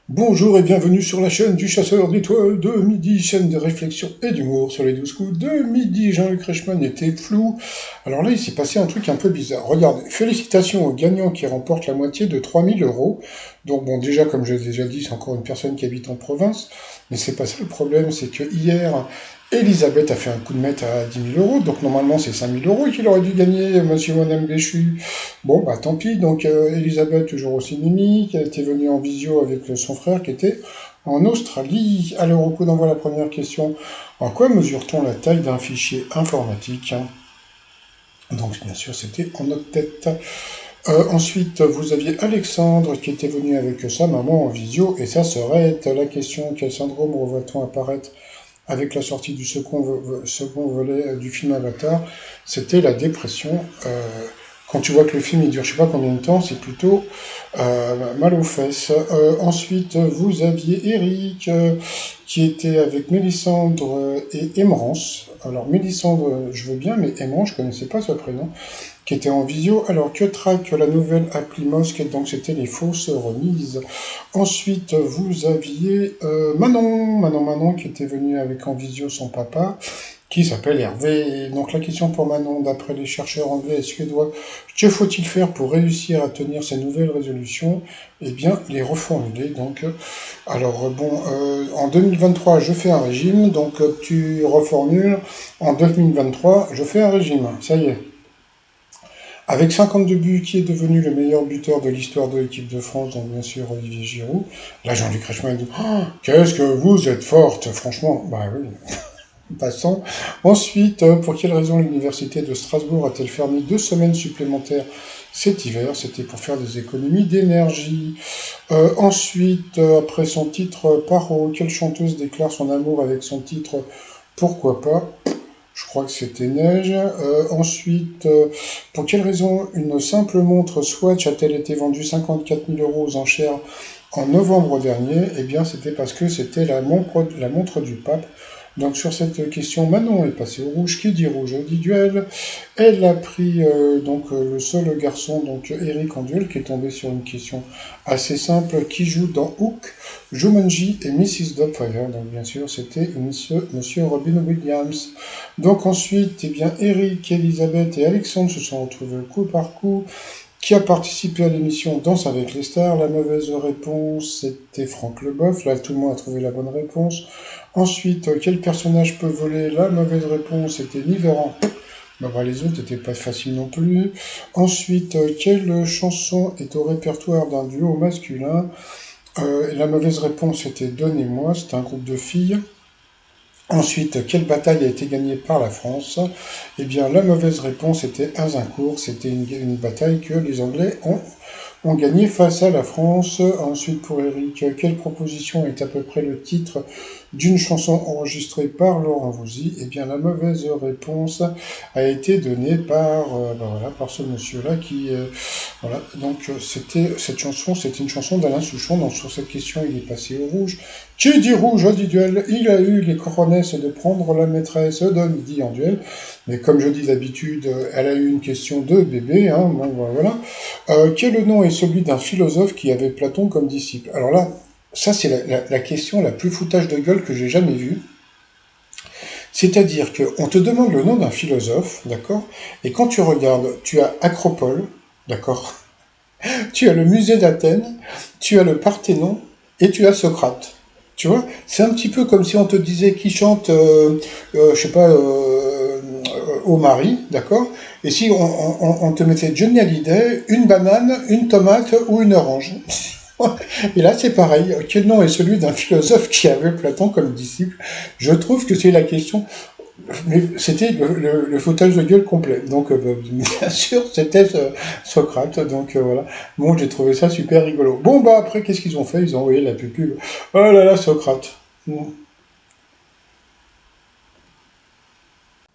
Bonjour et bienvenue sur la chaîne du Chasseur d'étoiles de midi, chaîne de réflexion et d'humour sur les 12 coups de midi. Jean-Luc Reichmann était flou. Alors là, il s'est passé un truc un peu bizarre. Regardez, félicitations au gagnant qui remporte la moitié de 3 000 euros. Donc bon, déjà, comme je l'ai déjà dit, c'est encore une personne qui habite en province. Mais c'est pas ça le problème, c'est que hier, Elisabeth a fait un coup de maître à 10 000 euros. Donc normalement, c'est 5 000 euros qu'il aurait dû gagner, monsieur et madame Béchu. Bon, bah tant pis. Donc Elisabeth, toujours aussi mimi, qui était venue en visio avec son frère qui était en Australie. Alors, au coup d'envoi, la première question. En quoi mesure-t-on la taille d'un fichier informatique? Donc, bien sûr, c'était en octet. Ensuite, vous aviez Alexandre qui était venu avec sa maman en visio, et ça serait la question: quel syndrome revoit-on apparaître avec la sortie du second volet du film Avatar? C'était la dépression. Quand tu vois que le film il dure je sais pas combien de temps, c'est plutôt mal aux fesses. Ensuite, vous aviez Eric qui était avec Mélissandre et Emrance. Alors Mélissandre, je veux bien, mais Emrance, je connaissais pas ce prénom, qui était en visio. Alors que traque la nouvelle appli Mosque, donc c'était les fausses remises. Ensuite, vous aviez Manon, qui était venue avec en visio son papa, qui s'appelle Hervé. Donc la question pour Manon, d'après les chercheurs anglais et suédois, que faut-il faire pour réussir à tenir ces nouvelles résolutions? Eh bien, les reformuler. Donc, alors bon, en 2023, je fais un régime, donc tu reformules, en 2023, je fais un régime. Ça y est. Avec 52 buts, qui est devenu le meilleur buteur de l'histoire de l'équipe de France, donc bien sûr Olivier Giroud. Là, Jean-Luc Reichmann dit: oh, qu'est-ce que vous êtes forte, franchement. Bah oui, passons. Ensuite, pour quelle raison l'université de Strasbourg a-t-elle fermé 2 semaines supplémentaires cet hiver? C'était pour faire des économies d'énergie. Ensuite, après son titre Paro, quelle chanteuse déclare son amour avec son titre Pourquoi pas? Je crois que c'était Neige. Ensuite, pour quelle raison une simple montre Swatch a-t-elle été vendue 54 000 euros aux enchères en novembre dernier? Eh bien, c'était parce que c'était la montre du pape. Donc sur cette question, Manon est passée au rouge. Qui dit rouge dit duel. Elle a pris le seul garçon, donc Eric en duel, qui est tombé sur une question assez simple. Qui joue dans Hook, Jumanji et Mrs. Doubtfire? Donc bien sûr, c'était monsieur Robin Williams. Donc ensuite, eh bien, Eric, Elisabeth et Alexandre se sont retrouvés coup par coup. Qui a participé à l'émission Danse avec les stars? La mauvaise réponse, c'était Franck Leboeuf. Là, tout le monde a trouvé la bonne réponse. Ensuite, quel personnage peut voler? La mauvaise réponse, c'était Niveran. Bah, les autres n'étaient pas faciles non plus. Ensuite, quelle chanson est au répertoire d'un duo masculin? La mauvaise réponse, c'était Donnez-moi. C'est un groupe de filles. Ensuite, quelle bataille a été gagnée par la France? Eh bien, la mauvaise réponse était Azincourt. C'était une bataille que les Anglais ont gagné face à la France. Ensuite, pour Eric, quelle proposition est à peu près le titre d'une chanson enregistrée par Laurent Voulzy? Eh bien, la mauvaise réponse a été donnée par ce monsieur-là qui... voilà, donc cette chanson, c'était une chanson d'Alain Souchon. Donc sur cette question, il est passé au rouge. Qui dit rouge dit duel? Il a eu les coronesses de prendre la maîtresse de midi en duel. Mais comme je dis d'habitude, elle a eu une question de bébé. Hein, bon, voilà. Quel nom est celui d'un philosophe qui avait Platon comme disciple? Alors là, ça c'est la question la plus foutage de gueule que j'ai jamais vue. C'est-à-dire qu'on te demande le nom d'un philosophe, d'accord? Et quand tu regardes, tu as Acropole, d'accord? Tu as le musée d'Athènes, tu as le Parthénon, et tu as Socrate. Tu vois? C'est un petit peu comme si on te disait qui chante, je sais pas, au mari, d'accord? Et si on te mettait Johnny Hallyday, une banane, une tomate ou une orange. Et là, c'est pareil. Quel nom est celui d'un philosophe qui avait Platon comme disciple? Je trouve que c'est la question. Mais c'était le foutage de gueule complet. Donc, bien sûr, c'était Socrate. Donc, voilà. Bon, j'ai trouvé ça super rigolo. Bon, bah, après, qu'est-ce qu'ils ont fait? Ils ont envoyé la pub. Oh là là, Socrate. Bon.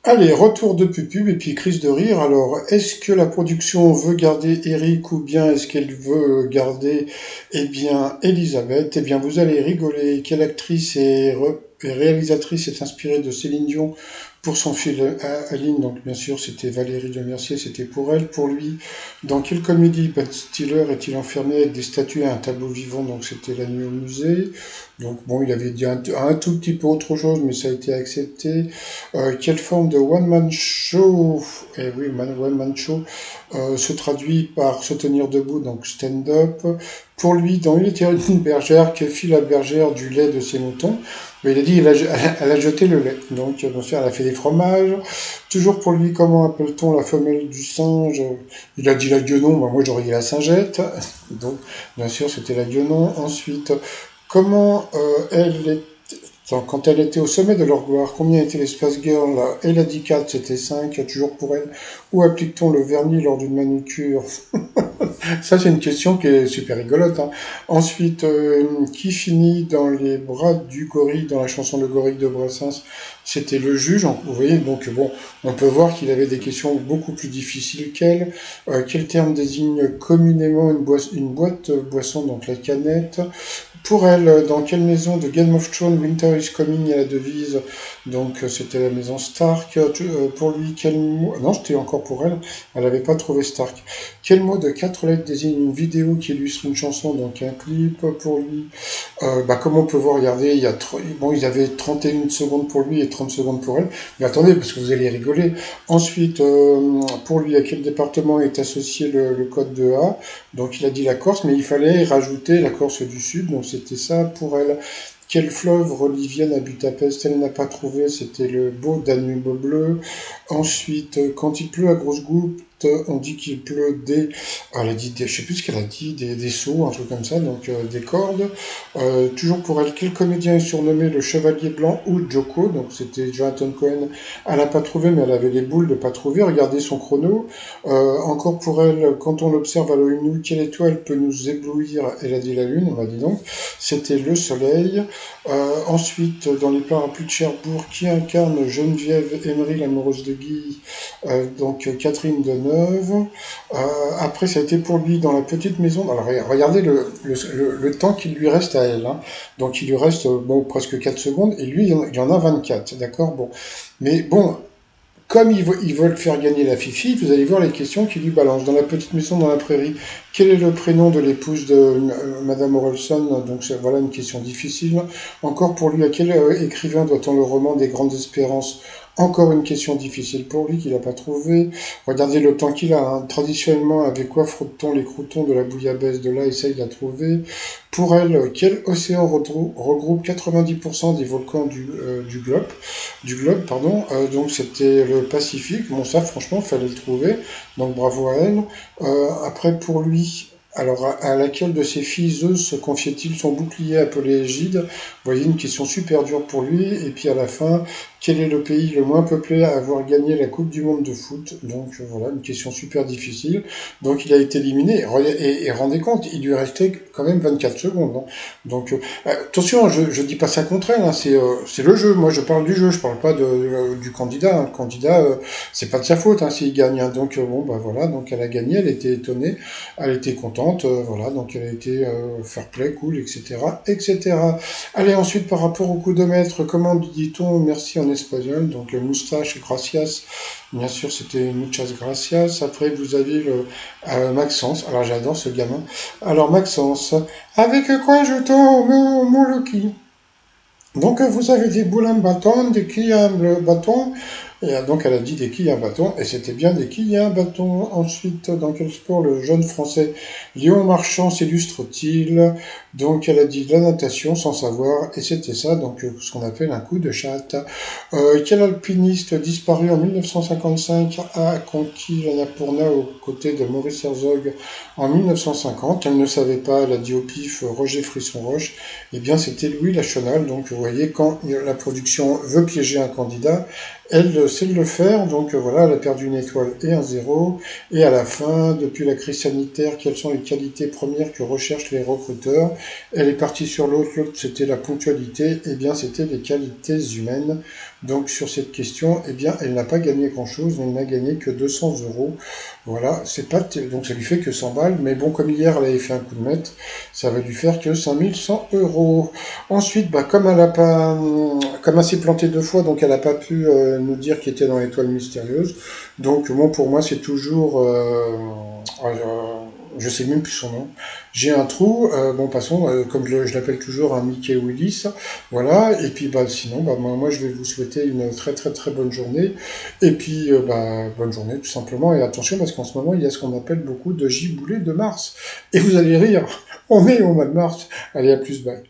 Allez, retour de pupub et puis crise de rire. Alors, est-ce que la production veut garder Eric ou bien est-ce qu'elle veut garder, eh bien, Elisabeth? Eh bien, vous allez rigoler. Quelle actrice est et réalisatrice est inspirée de Céline Dion pour son film Aline, donc bien sûr c'était Valérie Lemercier, c'était pour elle. Pour lui, dans quelle comédie Ben Stiller est-il enfermé avec des statues et un tableau vivant, donc c'était La Nuit au musée. Donc bon, il avait dit un tout petit peu autre chose, mais ça a été accepté. Quelle forme de one-man show, eh oui, one-man show, se traduit par se tenir debout, donc stand-up. Pour lui, dans Il était une bergère, que fit la bergère du lait de ses moutons? Mais il a dit, elle a jeté le lait. Donc, bien sûr, elle a fait des fromages. Toujours pour lui, comment appelle-t-on la femelle du singe? Il a dit la guenon, bah, moi j'aurais dit la singette. Donc, bien sûr, c'était la guenon. Ensuite, comment elle est quand elle était au sommet de leur gloire, combien était l'espace girl là? Elle a dit 4, c'était 5, toujours pour elle. Où applique-t-on le vernis lors d'une manucure? Ça, c'est une question qui est super rigolote, hein. Ensuite, qui finit dans les bras du gorille dans la chanson Le Gorille de Brassens? C'était le juge. Vous voyez, donc bon, on peut voir qu'il avait des questions beaucoup plus difficiles qu'elle. Quel terme désigne communément une boîte boisson, donc la canette? Pour elle, dans quelle maison de Game of Thrones Winter is Coming est la devise? Donc c'était la maison Stark. Pour lui, quel mot... Non, c'était encore pour elle. Elle n'avait pas trouvé Stark. Quel mot de 4 lettres désigne une vidéo qui illustre une chanson, donc un clip pour lui? Comme on peut voir, regardez, bon, ils avaient 31 secondes pour lui et 30 secondes pour elle. Mais attendez, parce que vous allez rigoler. Ensuite, pour lui, à quel département est associé le code de A? Donc il a dit la Corse, mais il fallait rajouter la Corse du Sud, donc c'était ça pour elle. Quel fleuve relie Vienne à Budapest? Elle n'a pas trouvé, c'était le beau Danube bleu. Ensuite, quand il pleut à grosses gouttes, on dit qu'il pleut elle a dit je sais plus ce qu'elle a dit, des seaux, un truc comme ça, donc des cordes. Toujours pour elle, quel comédien est surnommé le Chevalier Blanc ou Joko? Donc c'était Jonathan Cohen. Elle n'a pas trouvé, mais elle avait les boules de pas trouver. Regardez son chrono. Encore pour elle, quand on l'observe à l'œil nu, quelle étoile peut nous éblouir? Elle a dit la Lune, on m'a dit donc. C'était le Soleil. Ensuite, dans les parapluies de Cherbourg, qui incarne Geneviève Emery, l'amoureuse de Guy? Donc Catherine Deneuve. Après, ça a été pour lui dans la petite maison. Alors regardez le temps qu'il lui reste à elle, hein. Donc il lui reste bon, presque 4 secondes, et lui, il y en a 24, d'accord? Bon. Mais bon, comme ils veulent faire gagner la Fifi, vous allez voir les questions qui lui balancent. Dans la petite maison dans la prairie, quel est le prénom de l'épouse de Madame Orelsan? Donc voilà une question difficile. Encore pour lui, à quel écrivain doit-on le roman des Grandes Espérances? Encore une question difficile pour lui qu'il n'a pas trouvé. Regardez le temps qu'il a, hein. Traditionnellement, avec quoi frotte-t-on les croûtons de la bouillabaisse de là? Essaye de la trouver. Pour elle, quel océan regroupe 90% des volcans du globe, pardon. Donc c'était le Pacifique. Bon, ça, franchement, fallait le trouver. Donc bravo à elle. Après, pour lui, alors à laquelle de ses filles Zeus se confiait-il son bouclier appelé Égide? Vous voyez, une question super dure pour lui. Et puis à la fin, quel est le pays le moins peuplé à avoir gagné la Coupe du Monde de foot? Donc voilà, une question super difficile. Donc il a été éliminé. Et rendez compte, il lui restait quand même 24 secondes, hein. Donc attention, je dis pas ça contre elle, hein, c'est le jeu. Moi je parle du jeu, je parle pas du candidat, hein. Le candidat, c'est pas de sa faute, hein, s'il gagne, hein. Donc bon bah voilà, donc elle a gagné, elle était étonnée, elle était contente, voilà, donc elle a été fair play, cool, etc., etc. Allez, ensuite par rapport au coup de maître, comment dit-on merci en espagnol? Donc moustache, gracias. Bien sûr, c'était muchas gracias. Après, vous avez Maxence. Alors, j'adore ce gamin. Alors, Maxence, avec quoi je tombe, mon Loki? Donc, vous avez des boules en bâton, des quilles en bâton. Et donc, elle a dit des quilles en bâton. Et c'était bien des quilles en bâton. Ensuite, dans quel sport le jeune français Léon Marchand s'illustre-t-il? Donc, elle a dit la natation sans savoir. Et c'était ça, donc, ce qu'on appelle un coup de chatte. Quel alpiniste disparu en 1955 a conquis l'Annapurna aux côtés de Maurice Herzog en 1950? Elle ne savait pas, elle a dit au pif Roger Frisson-Roche. Eh bien, c'était Louis Lachenal. Donc, vous voyez, quand la production veut piéger un candidat, elle sait le faire. Donc, voilà, elle a perdu une étoile et un zéro. Et à la fin, depuis la crise sanitaire, quelles sont les qualités premières que recherchent les recruteurs? Elle est partie sur l'autre, l'autre c'était la ponctualité, eh bien c'était les qualités humaines. Donc sur cette question, eh bien elle n'a pas gagné grand-chose, elle n'a gagné que 200 euros. Voilà, c'est pas donc ça lui fait que 100 balles, mais bon, comme hier elle avait fait un coup de maître, ça va lui faire que 5100 euros. Ensuite, bah, comme elle s'est plantée deux fois, donc elle n'a pas pu nous dire qu'il était dans l'étoile mystérieuse. Donc bon, pour moi c'est toujours, je sais même plus son nom. J'ai un trou, bon passons, comme je l'appelle toujours un Mickey Willis, voilà. Et puis bah sinon, bah moi je vais vous souhaiter une très très très bonne journée. Et puis bah bonne journée tout simplement. Et attention parce qu'en ce moment il y a ce qu'on appelle beaucoup de giboulées de Mars. Et vous allez rire, on est au mois de mars. Allez, à plus, bye.